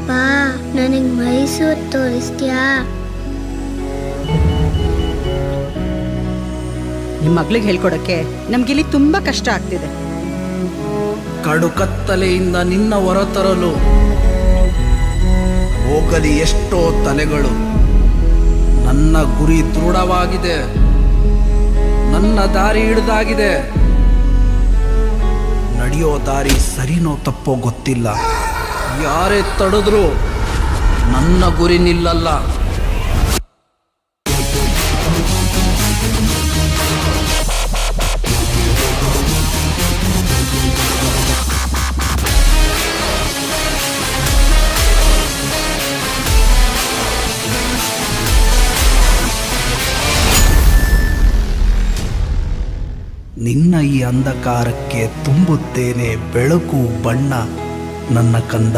ಅಪ್ಪ, ನನಗೆ ಮೈಸೂರು ತೋರಿಸ್ತೀಯಾ? ನಿಮ್ಮ ಮಗಳಿಗೆ ಹೇಳ್ಕೊಡಕ್ಕೆ ನಮ್ಗಿಲ್ಲಿ ತುಂಬಾ ಕಷ್ಟ ಆಗ್ತಿದೆ. ಕಡು ಕತ್ತಲೆಯಿಂದ ನಿನ್ನ ಹೊರತರಲು ಹೋಗಲಿ ಎಷ್ಟೋ ತಲೆಗಳು. ನನ್ನ ಗುರಿ ದೃಢವಾಗಿದೆ, ನನ್ನ ದಾರಿ ಹಿಡಿದಾಗಿದೆ. ನಡೆಯೋ ದಾರಿ ಸರಿನೋ ತಪ್ಪೋ ಗೊತ್ತಿಲ್ಲ. ಯಾರೇ ತಡೆದ್ರು ನನ್ನ ಗುರಿ ನಿಲ್ಲಲ್ಲ. ನಿನ್ನ ಈ ಅಂಧಕಾರಕ್ಕೆ ತುಂಬುತ್ತೇನೆ ಬೆಳಕು ಬಣ್ಣ ನನ್ನ ಕಂದ.